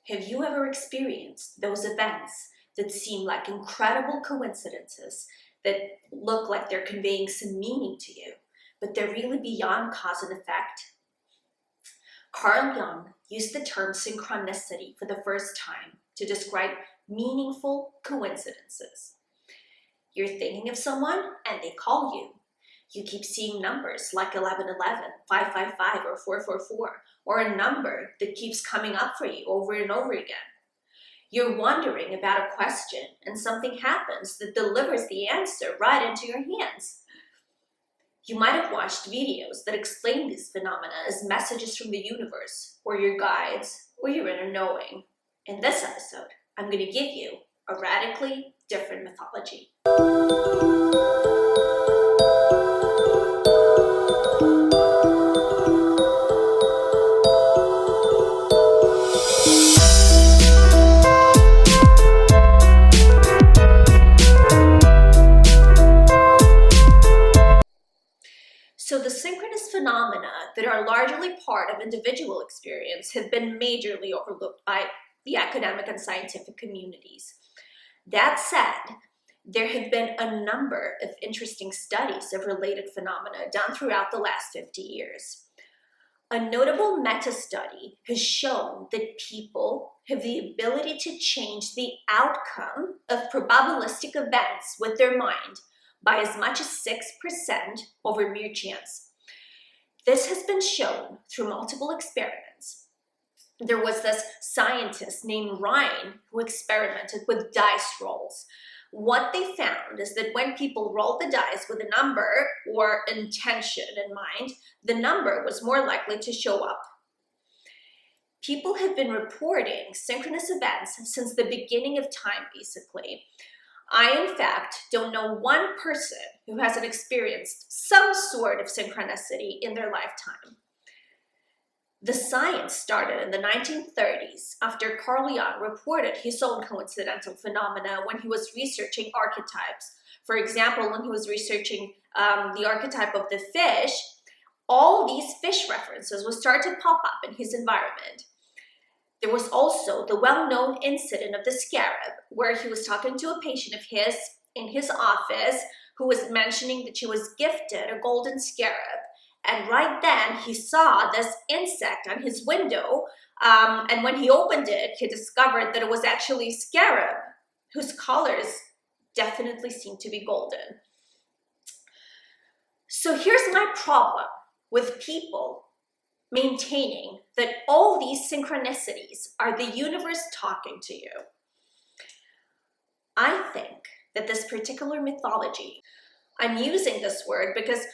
Have you ever experienced those events that seem like incredible coincidences that look like they're conveying some meaning to you, but they're really beyond cause and effect? Carl Jung used the term synchronicity for the first time to describe meaningful coincidences. You're thinking of someone and they call you. You keep seeing numbers like 1111, 555, or 444, or a number that keeps coming up for you over and over again. You're wondering about a question and something happens that delivers the answer right into your hands. You might have watched videos that explain these phenomena as messages from the universe, or your guides, or your inner knowing. In this episode, I'm going to give you a radically different mythology. So the synchronous phenomena that are largely part of individual experience have been majorly overlooked by the academic and scientific communities. That said, there have been a number of interesting studies of related phenomena done throughout the last 50 years. A notable meta-study has shown that people have the ability to change the outcome of probabilistic events with their mind by as much as 6% over mere chance. This has been shown through multiple experiments. There was this scientist named Rhine who experimented with dice rolls. What they found is that when people rolled the dice with a number or intention in mind, the number was more likely to show up. People have been reporting synchronous events since the beginning of time, basically. I, in fact, don't know one person who hasn't experienced some sort of synchronicity in their lifetime. The science started in the 1930s after Carl Jung reported his own coincidental phenomena when he was researching archetypes. For example, when he was researching the archetype of the fish, all these fish references would start to pop up in his environment. There was also the well-known incident of the scarab, where he was talking to a patient of his in his office who was mentioning that she was gifted a golden scarab. And right then, he saw this insect on his window, and when he opened it, he discovered that it was actually a scarab, whose colors definitely seemed to be golden. So here's my problem with people maintaining that all these synchronicities are the universe talking to you. I think that this particular mythology, I'm using this word because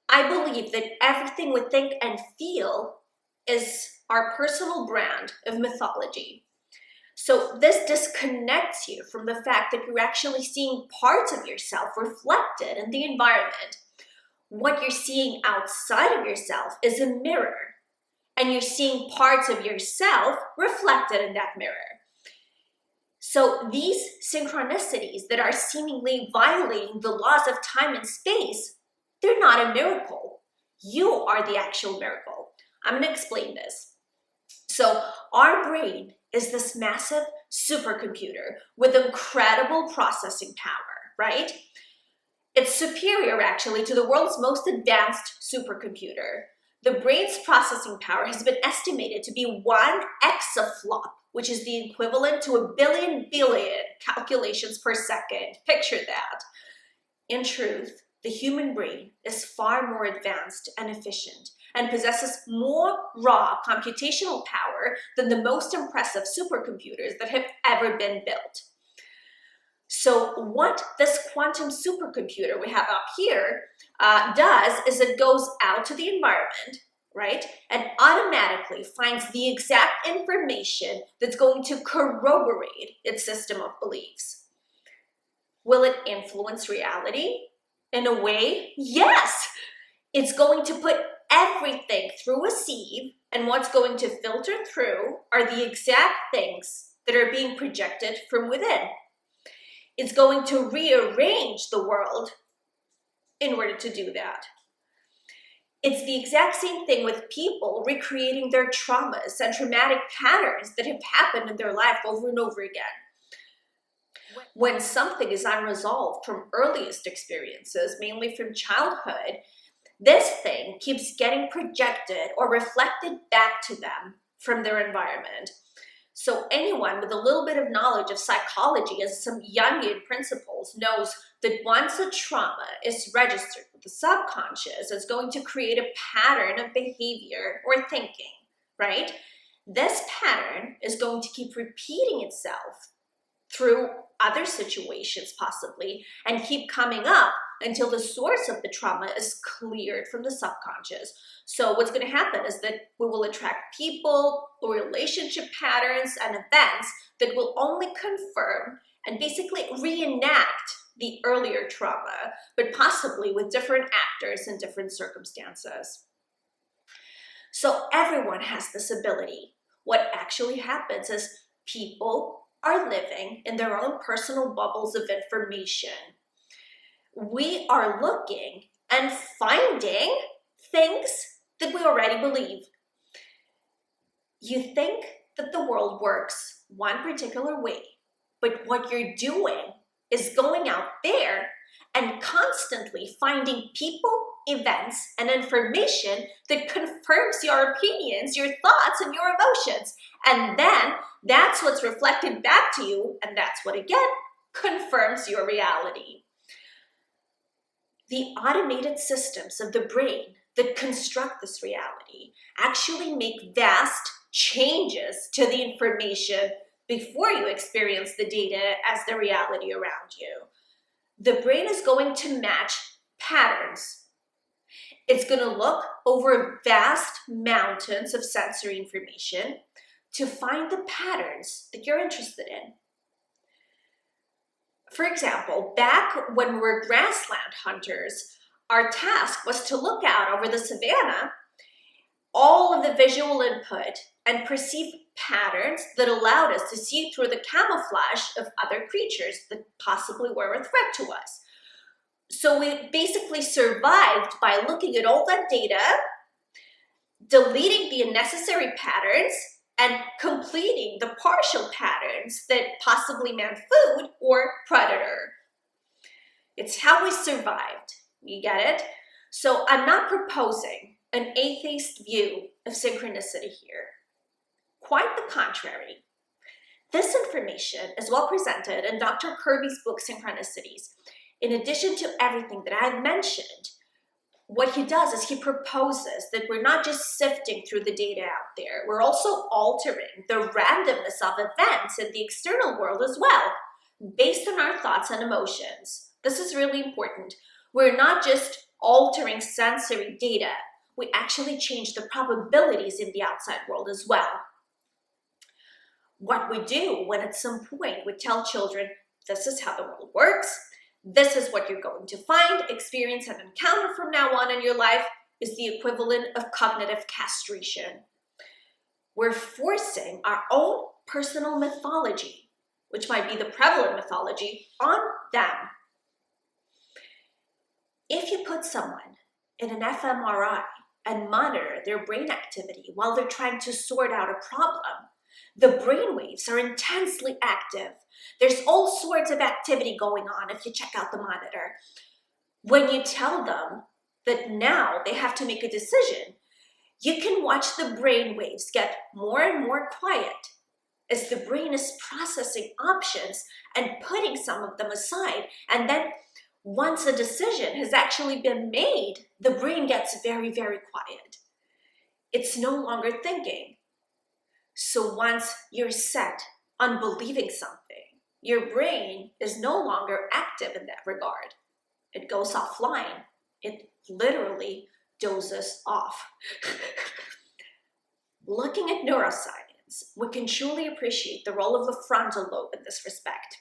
I believe that everything we think and feel is our personal brand of mythology. So this disconnects you from the fact that you're actually seeing parts of yourself reflected in the environment. What you're seeing outside of yourself is a mirror, and you're seeing parts of yourself reflected in that mirror. So these synchronicities that are seemingly violating the laws of time and space, they're not a miracle. You are the actual miracle. I'm going to explain this. So our brain is this massive supercomputer with incredible processing power, right? It's superior, actually, to the world's most advanced supercomputer. The brain's processing power has been estimated to be 1 exaflop, which is the equivalent to a billion calculations per second. Picture that. In truth, the human brain is far more advanced and efficient and possesses more raw computational power than the most impressive supercomputers that have ever been built. So what this quantum supercomputer we have up here does is it goes out to the environment, right, and automatically finds the exact information that's going to corroborate its system of beliefs. Will it influence reality? In a way, yes. It's going to put everything through a sieve, and what's going to filter through are the exact things that are being projected from within. It's going to rearrange the world in order to do that. It's the exact same thing with people recreating their traumas and traumatic patterns that have happened in their life over and over again. When something is unresolved from earliest experiences, mainly from childhood, this thing keeps getting projected or reflected back to them from their environment. So anyone with a little bit of knowledge of psychology and some Jungian principles knows that once a trauma is registered with the subconscious, it's going to create a pattern of behavior or thinking, right? This pattern is going to keep repeating itself through other situations possibly and keep coming up until the source of the trauma is cleared from the subconscious. So what's going to happen is that we will attract people, relationship patterns, and events that will only confirm and basically reenact the earlier trauma, but possibly with different actors and different circumstances. So everyone has this ability. What actually happens is people are living in their own personal bubbles of information. We are looking and finding things that we already believe. You think that the world works one particular way, but what you're doing is going out there and constantly finding people, events, and information that confirms your opinions, your thoughts, and your emotions. And then that's what's reflected back to you, and that's what, again, confirms your reality. The automated systems of the brain that construct this reality actually make vast changes to the information before you experience the data as the reality around you. The brain is going to match patterns. It's going to look over vast mountains of sensory information to find the patterns that you're interested in. For example, back when we were grassland hunters, our task was to look out over the savanna, all of the visual input, and perceive patterns that allowed us to see through the camouflage of other creatures that possibly were a threat to us. So we basically survived by looking at all that data, deleting the unnecessary patterns, and completing the partial patterns that possibly meant food or predator. It's how we survived. You get it? So I'm not proposing an atheist view of synchronicity here. Quite the contrary. This information is well presented in Dr. Kirby's book, Synchronicities. In addition to everything that I've mentioned, what he does is he proposes that we're not just sifting through the data out there, we're also altering the randomness of events in the external world as well, based on our thoughts and emotions. This is really important. We're not just altering sensory data, we actually change the probabilities in the outside world as well. What we do when at some point we tell children, this is how the world works, this is what you're going to find, experience, and encounter from now on in your life, is the equivalent of cognitive castration. We're forcing our own personal mythology, which might be the prevalent mythology, on them. If you put someone in an fMRI and monitor their brain activity while they're trying to sort out a problem, the brain waves are intensely active. There's all sorts of activity going on if you check out the monitor. When you tell them that now they have to make a decision, you can watch the brain waves get more and more quiet as the brain is processing options and putting some of them aside. And then once a decision has actually been made, the brain gets very, very quiet. It's no longer thinking. So once you're set on believing something, your brain is no longer active in that regard. It goes offline. It literally dozes off. Looking at neuroscience, we can truly appreciate the role of the frontal lobe in this respect,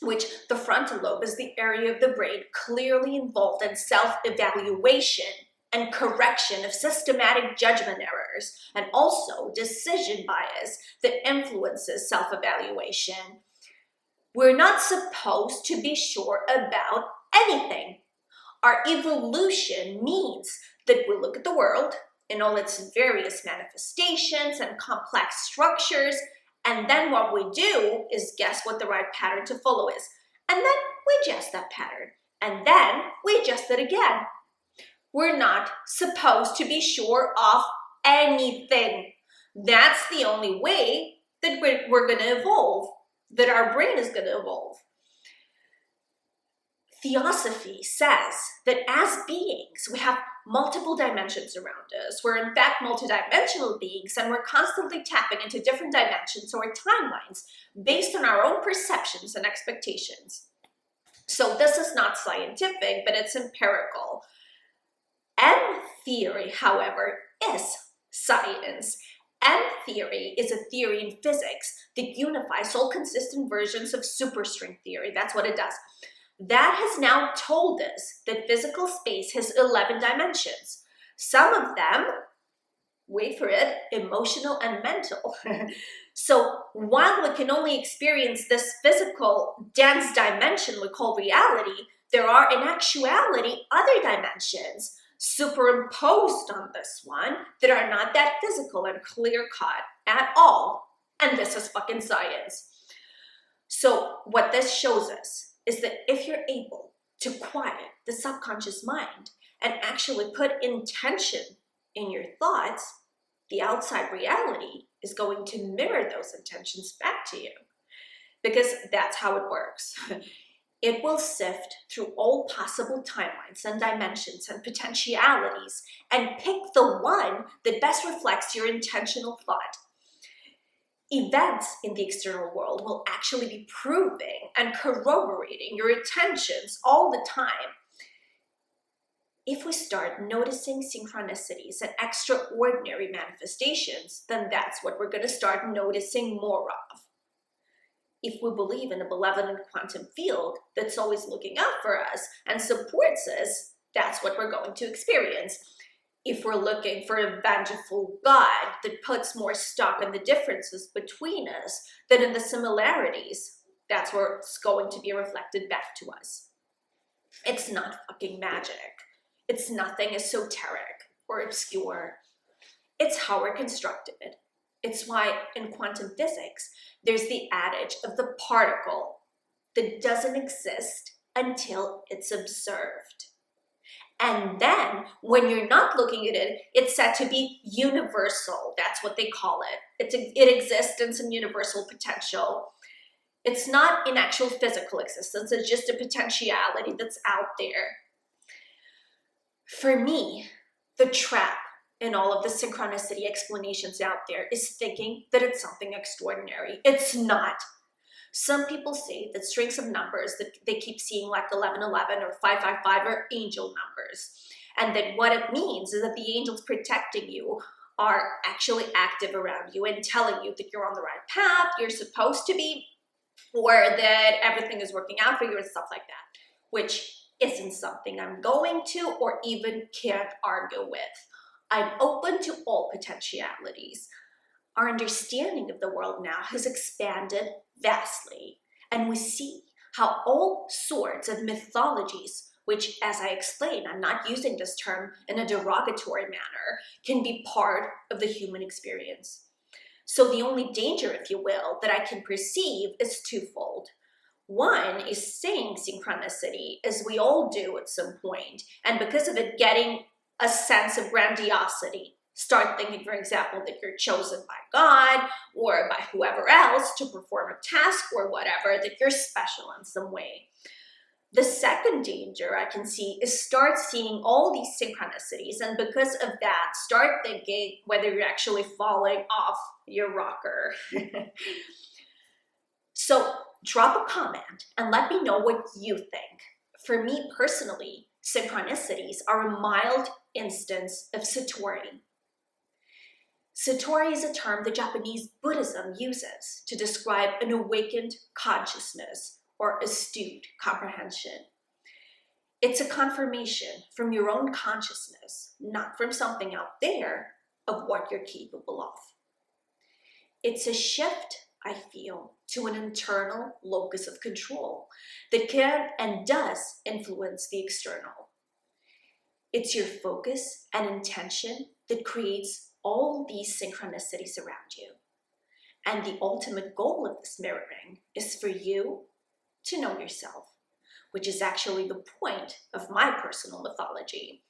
which the frontal lobe is the area of the brain clearly involved in self-evaluation and correction of systematic judgment errors, and also decision bias that influences self-evaluation. We're not supposed to be sure about anything. Our evolution means that we look at the world in all its various manifestations and complex structures, and then what we do is guess what the right pattern to follow is. And then we adjust that pattern, and then we adjust it again. We're not supposed to be sure of anything. That's the only way that we're going to evolve, that our brain is going to evolve. Theosophy says that as beings, we have multiple dimensions around us. We're in fact multidimensional beings, and we're constantly tapping into different dimensions or timelines based on our own perceptions and expectations. So this is not scientific, but it's empirical. M theory, however, is science. M theory is a theory in physics that unifies all consistent versions of superstring theory. That's what it does. That has now told us that physical space has 11 dimensions. Some of them, wait for it, emotional and mental. So while we can only experience this physical, dense dimension we call reality, there are in actuality other dimensions superimposed on this one that are not that physical and clear-cut at all. And this is fucking science. So what this shows us is that if you're able to quiet the subconscious mind and actually put intention in your thoughts, the outside reality is going to mirror those intentions back to you, because that's how it works. It will sift through all possible timelines and dimensions and potentialities and pick the one that best reflects your intentional thought. Events in the external world will actually be proving and corroborating your intentions all the time. If we start noticing synchronicities and extraordinary manifestations, then that's what we're going to start noticing more of. If we believe in a benevolent quantum field that's always looking out for us and supports us, that's what we're going to experience. If we're looking for a vengeful God that puts more stock in the differences between us than in the similarities, that's where it's going to be reflected back to us. It's not fucking magic. It's nothing esoteric or obscure. It's how we're constructed. It's why in quantum physics, there's the adage of the particle that doesn't exist until it's observed. And then when you're not looking at it, it's said to be universal. That's what they call it. It exists in some universal potential. It's not in actual physical existence. It's just a potentiality that's out there. For me, the trap in all of the synchronicity explanations out there is thinking that it's something extraordinary. It's not. Some people say that strings of numbers that they keep seeing, like 1111 or 555, are angel numbers. And that what it means is that the angels protecting you are actually active around you and telling you that you're on the right path, you're supposed to be, or that everything is working out for you and stuff like that, which isn't something I'm going to or even can't argue with. I'm open to all potentialities. Our understanding of the world now has expanded vastly, and we see how all sorts of mythologies, which, as I explained, I'm not using this term in a derogatory manner, can be part of the human experience. So the only danger, if you will, that I can perceive is twofold. One is saying synchronicity, as we all do at some point, and because of it getting a sense of grandiosity. Start thinking, for example, that you're chosen by God or by whoever else to perform a task or whatever, that you're special in some way. The second danger I can see is start seeing all these synchronicities, and because of that, start thinking whether you're actually falling off your rocker. So drop a comment and let me know what you think. For me personally, synchronicities are a mild instance of satori. Satori is a term that Japanese Buddhism uses to describe an awakened consciousness or astute comprehension. It's a confirmation from your own consciousness, not from something out there, of what you're capable of. It's a shift, I feel, to an internal locus of control that can and does influence the external. It's your focus and intention that creates all these synchronicities around you. And the ultimate goal of this mirroring is for you to know yourself, which is actually the point of my personal mythology.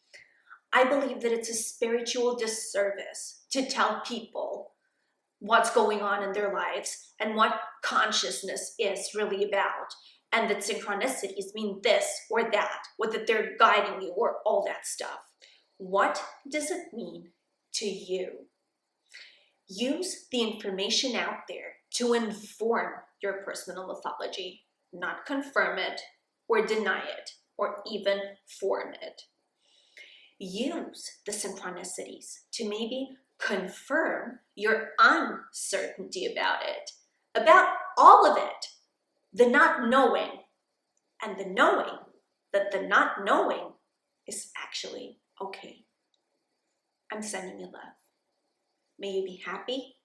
I believe that it's a spiritual disservice to tell people what's going on in their lives and what consciousness is really about, and that synchronicities mean this or that, or that they're guiding you, or all that stuff. What does it mean to you? Use the information out there to inform your personal mythology, not confirm it or deny it or even form it. Use the synchronicities to maybe confirm your uncertainty about it, about all of it, the not knowing, and the knowing that the not knowing is actually okay. I'm sending you love. May you be happy,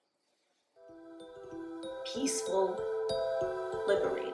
peaceful, liberated.